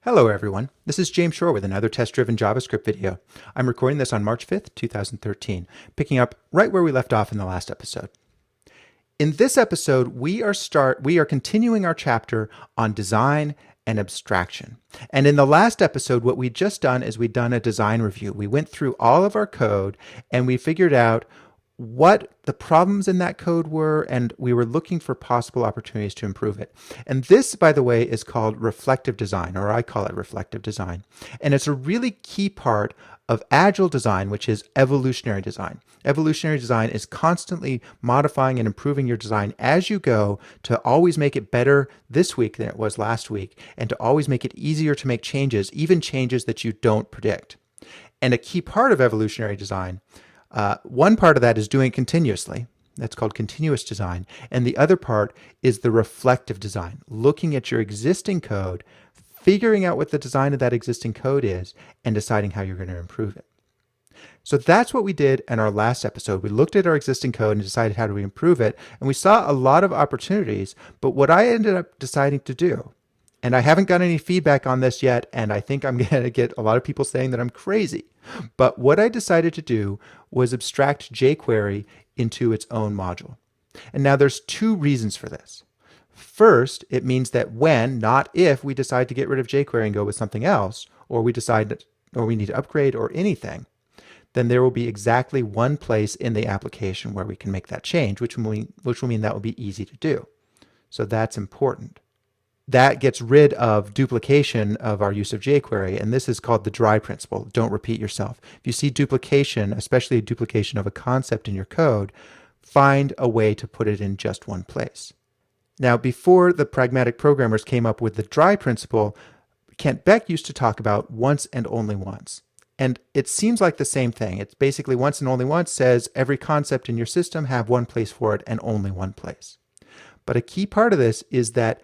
Hello everyone, this is James Shore with another test-driven JavaScript video. I'm recording this on March 5th, 2013, picking up right where we left off in the last episode. In this episode, we are continuing our chapter on design and abstraction. And in the last episode, what we'd just done is we'd done a design review. We went through all of our code and we figured out what the problems in that code were, and we were looking for possible opportunities to improve it. And this, by the way, is called reflective design, or I call it reflective design. And it's a really key part of agile design, which is evolutionary design. Evolutionary design is constantly modifying and improving your design as you go to always make it better this week than it was last week, and to always make it easier to make changes, even changes that you don't predict. And a key part of evolutionary design, one part of that is doing it continuously. That's called continuous design. And the other part is the reflective design, looking at your existing code, figuring out what the design of that existing code is, and deciding how you're going to improve it. So that's what we did in our last episode. We looked at our existing code and decided how do we improve it. And we saw a lot of opportunities. But what I ended up deciding to do, and I haven't got any feedback on this yet, and I think I'm going to get a lot of people saying that I'm crazy. But what I decided to do was abstract jQuery into its own module. And now there's two reasons for this. First, it means that when, not if, we decide to get rid of jQuery and go with something else, or we decide or we need to upgrade or anything, then there will be exactly one place in the application where we can make that change, which will mean that will be easy to do. So that's important. That gets rid of duplication of our use of jQuery, and this is called the dry principle. Don't repeat yourself. If you see duplication, especially a duplication of a concept in your code, find a way to put it in just one place. Now, before the pragmatic programmers came up with the dry principle, Kent Beck used to talk about once and only once. And it seems like the same thing. It's basically once and only once says every concept in your system have one place for it and only one place. But a key part of this is that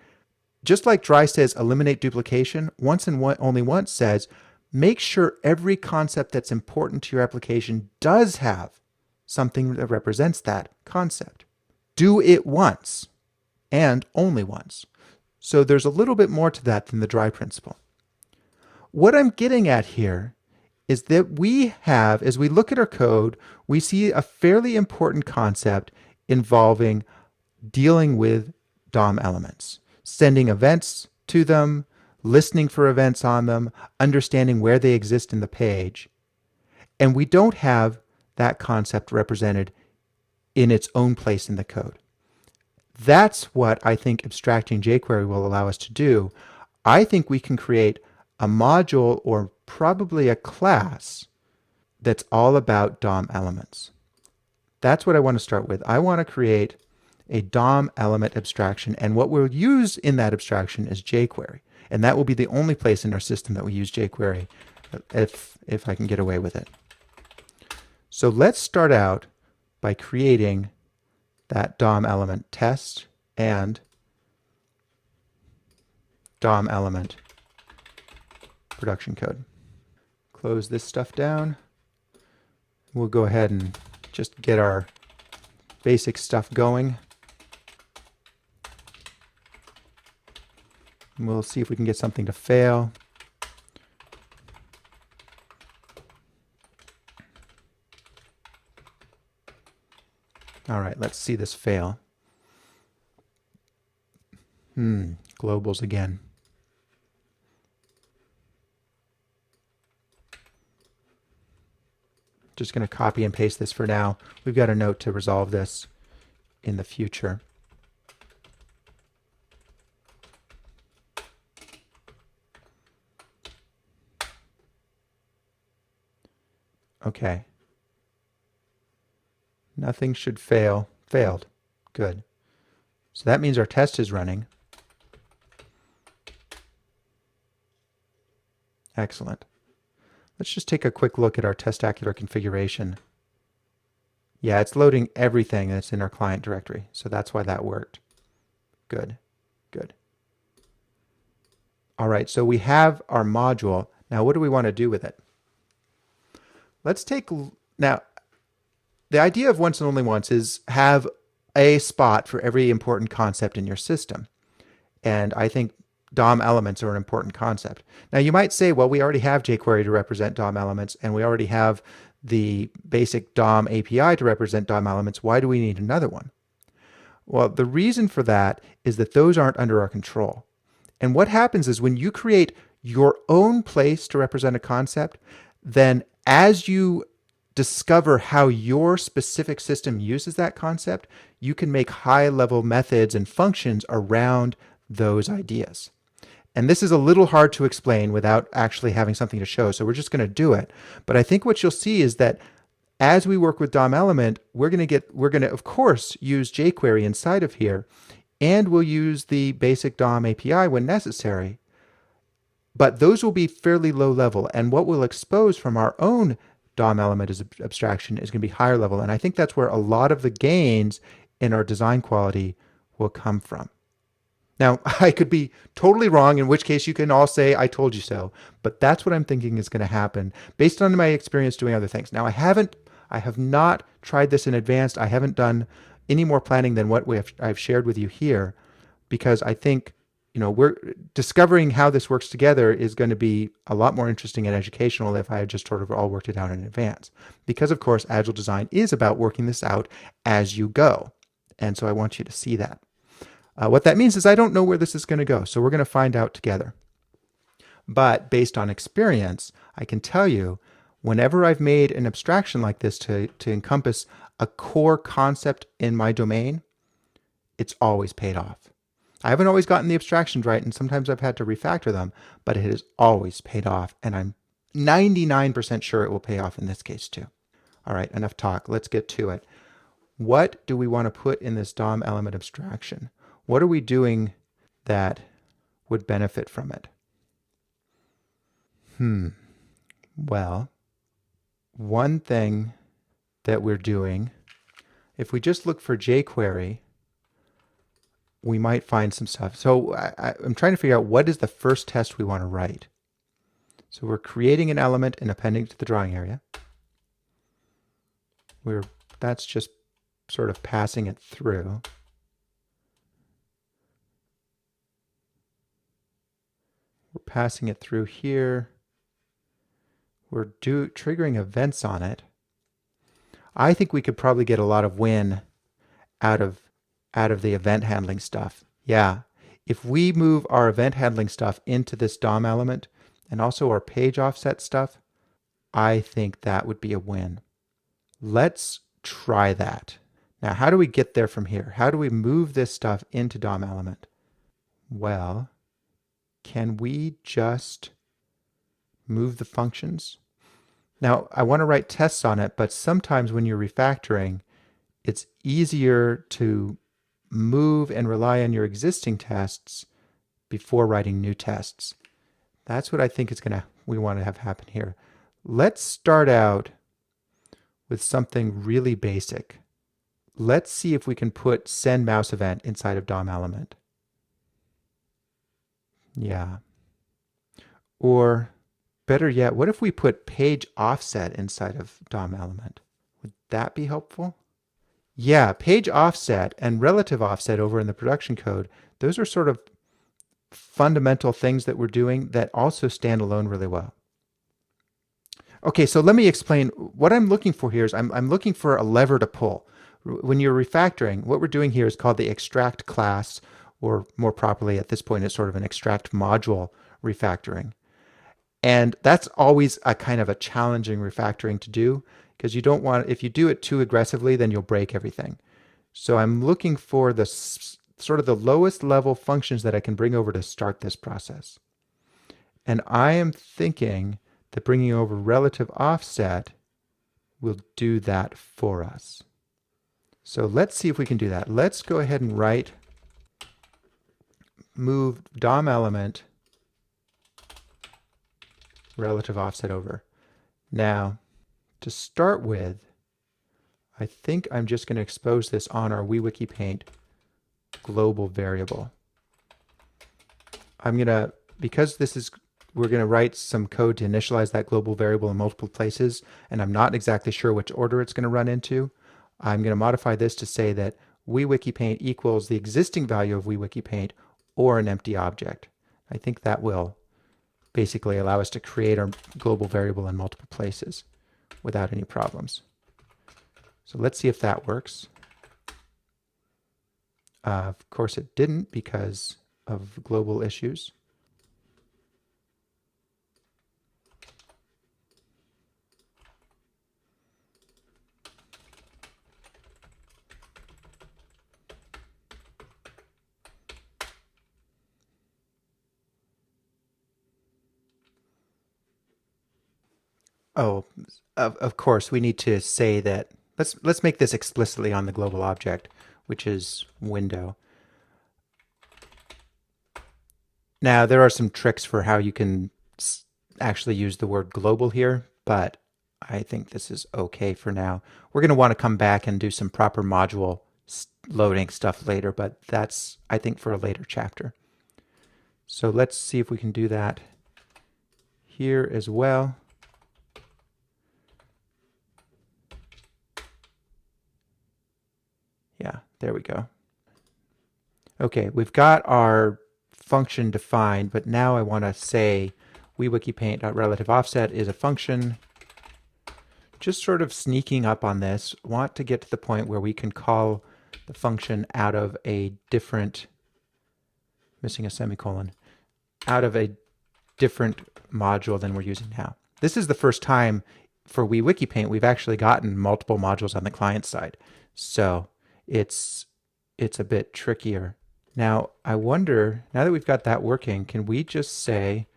just like dry says eliminate duplication, once and only once says make sure every concept that's important to your application does have something that represents that concept. Do it once and only once. So there's a little bit more to that than the dry principle. What I'm getting at here is that we have, as we look at our code, we see a fairly important concept involving dealing with DOM elements. Sending events to them, listening for events on them, understanding where they exist in the page. And we don't have that concept represented in its own place in the code. That's what I think abstracting jQuery will allow us to do. I think we can create a module or probably a class that's all about DOM elements. That's what I want to start with. I want to create a DOM element abstraction, and what we'll use in that abstraction is jQuery, and that will be the only place in our system that we use jQuery if I can get away with it. So let's start out by creating that DOM element test and DOM element production code. Close this stuff down. We'll go ahead and just get our basic stuff going. And we'll see if we can get something to fail. All right, let's see this fail. Globals again. Just going to copy and paste this for now. We've got a note to resolve this in the future. Okay. Nothing should fail. Failed. Good. So that means our test is running. Excellent. Let's just take a quick look at our testacular configuration. Yeah, it's loading everything that's in our client directory. So that's why that worked. Good. Good. All right, so we have our module. Now, what do we want to do with it? Let's take, now, the idea of once and only once is have a spot for every important concept in your system. And I think DOM elements are an important concept. Now you might say, well, we already have jQuery to represent DOM elements, and we already have the basic DOM API to represent DOM elements. Why do we need another one? Well, the reason for that is that those aren't under our control. And what happens is when you create your own place to represent a concept, then as you discover how your specific system uses that concept, you can make high-level methods and functions around those ideas. And this is a little hard to explain without actually having something to show, so we're just going to do it. But I think what you'll see is that as we work with DOM element, we're going to of course use jQuery inside of here, and we'll use the basic DOM API when necessary. But those will be fairly low level, and what we'll expose from our own DOM element as abstraction is going to be higher level. And I think that's where a lot of the gains in our design quality will come from. Now, I could be totally wrong, in which case you can all say, I told you so. But that's what I'm thinking is going to happen based on my experience doing other things. Now, I have not tried this in advance. I haven't done any more planning than what I've shared with you here, because I think, we're discovering how this works together is going to be a lot more interesting and educational if I had just sort of all worked it out in advance. Because, of course, Agile design is about working this out as you go. And so I want you to see that. What that means is I don't know where this is going to go, so we're going to find out together. But based on experience, I can tell you, whenever I've made an abstraction like this to encompass a core concept in my domain, it's always paid off. I haven't always gotten the abstractions right, and sometimes I've had to refactor them, but it has always paid off, and I'm 99% sure it will pay off in this case too. All right, enough talk. Let's get to it. What do we want to put in this DOM element abstraction? What are we doing that would benefit from it? Well, one thing that we're doing, if we just look for jQuery, we might find some stuff. So I'm trying to figure out what is the first test we want to write. So we're creating an element and appending it to the drawing area. That's just sort of passing it through. We're passing it through here. We're triggering events on it. I think we could probably get a lot of win out of the event handling stuff. Yeah, if we move our event handling stuff into this DOM element and also our page offset stuff, I think that would be a win. Let's try that. Now, how do we get there from here? How do we move this stuff into DOM element? Well, can we just move the functions? Now, I want to write tests on it, but sometimes when you're refactoring, it's easier to move and rely on your existing tests before writing new tests. That's what I think we want to have happen here. Let's start out with something really basic. Let's see if we can put send mouse event inside of DOM element. Yeah. Or better yet, what if we put page offset inside of DOM element? Would that be helpful? Yeah, page offset and relative offset over in the production code, those are sort of fundamental things that we're doing that also stand alone really well. Okay, so let me explain. What I'm looking for here is I'm looking for a lever to pull. When you're refactoring, what we're doing here is called the extract class, or more properly at this point, it's sort of an extract module refactoring. And that's always a kind of a challenging refactoring to do, because you don't want, if you do it too aggressively, then you'll break everything. So I'm looking for the sort of the lowest level functions that I can bring over to start this process. And I am thinking that bringing over relative offset will do that for us. So let's see if we can do that. Let's go ahead and move DOM element relative offset over. Now, to start with, I think I'm just going to expose this on our WeWikiPaint global variable. Because we're going to write some code to initialize that global variable in multiple places, and I'm not exactly sure which order it's going to run into, I'm going to modify this to say that WeWikiPaint equals the existing value of WeWikiPaint or an empty object. I think that will basically allow us to create our global variable in multiple places without any problems. So let's see if that works. Of course it didn't because of global issues. Oh, of course, we need to say that. Let's make this explicitly on the global object, which is window. Now, there are some tricks for how you can actually use the word global here, but I think this is okay for now. We're going to want to come back and do some proper module loading stuff later, but that's, I think, for a later chapter. So let's see if we can do that here as well. Yeah, there we go. Okay, we've got our function defined, but now I want to say WeWikiPaint.RelativeOffset is a function. Just sort of sneaking up on this, want to get to the point where we can call the function out of a different, missing a semicolon, out of a different module than we're using now. This is the first time for WeWikiPaint we've actually gotten multiple modules on the client side. So it's a bit trickier. Now, I wonder, now that we've got that working, can we just say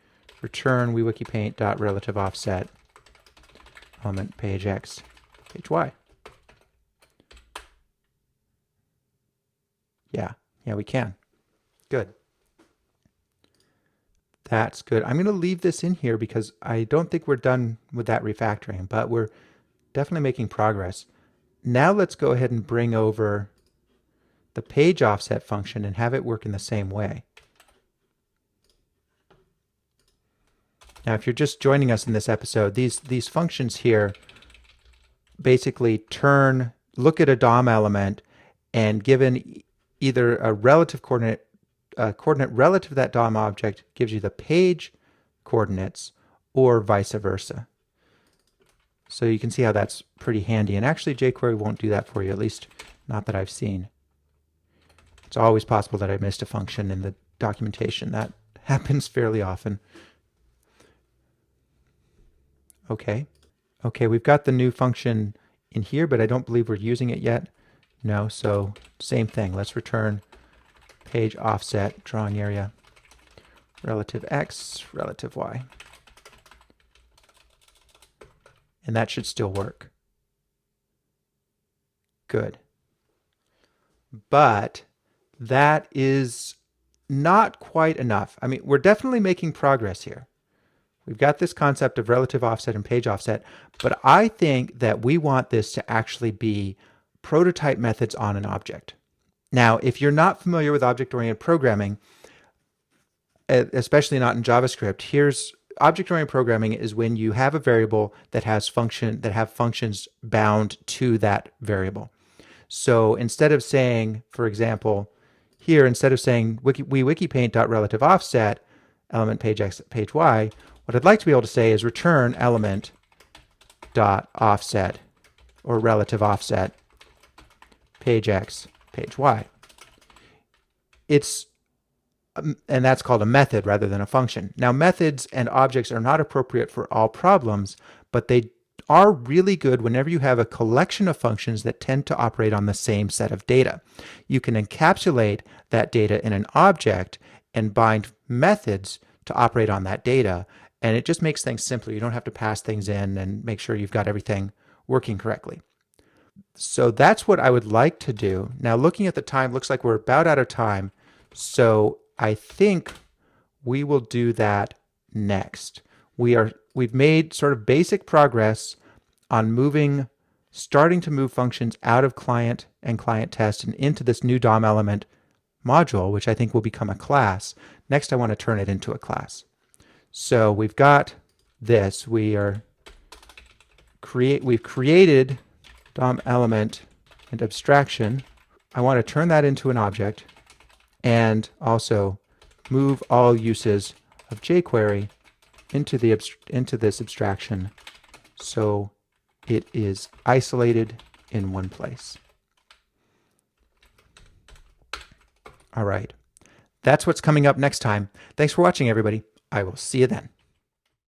return WeWikiPaint.RelativeOffset element page X, page Y? Yeah, we can. Good. That's good. I'm going to leave this in here because I don't think we're done with that refactoring, but we're definitely making progress. Now let's go ahead and bring over the page offset function and have it work in the same way. Now, if you're just joining us in this episode, these functions here basically look at a DOM element, and given either a relative coordinate relative to that DOM object gives you the page coordinates, or vice versa. So you can see how that's pretty handy. And actually, jQuery won't do that for you, at least not that I've seen. It's always possible that I missed a function in the documentation. That happens fairly often. Okay, we've got the new function in here, but I don't believe we're using it yet. No, so same thing. Let's return page offset drawing area relative X, relative Y. And that should still work. Good. But that is not quite enough. I mean, we're definitely making progress here. We've got this concept of relative offset and page offset, but I think that we want this to actually be prototype methods on an object. Now, if you're not familiar with object-oriented programming, especially not in JavaScript, here's object-oriented programming is when you have a variable that have functions bound to that variable. So instead of saying, for example, here, instead of saying WeWikiPaint.RelativeOffset element page X, page Y, what I'd like to be able to say is return element dot offset or relative offset page X, page Y. And that's called a method rather than a function. Now, methods and objects are not appropriate for all problems, but they are really good whenever you have a collection of functions that tend to operate on the same set of data. You can encapsulate that data in an object and bind methods to operate on that data, and it just makes things simpler. You don't have to pass things in and make sure you've got everything working correctly. So that's what I would like to do. Now, looking at the time, looks like we're about out of time. So I think we will do that next. We've made sort of basic progress on starting to move functions out of client and client test and into this new DOM element module, which I think will become a class. Next, I want to turn it into a class. So we've got this. We've created DOM Element and Abstraction. I want to turn that into an object and also move all uses of jQuery into this abstraction so it is isolated in one place. All right. That's what's coming up next time. Thanks for watching, everybody. I will see you then.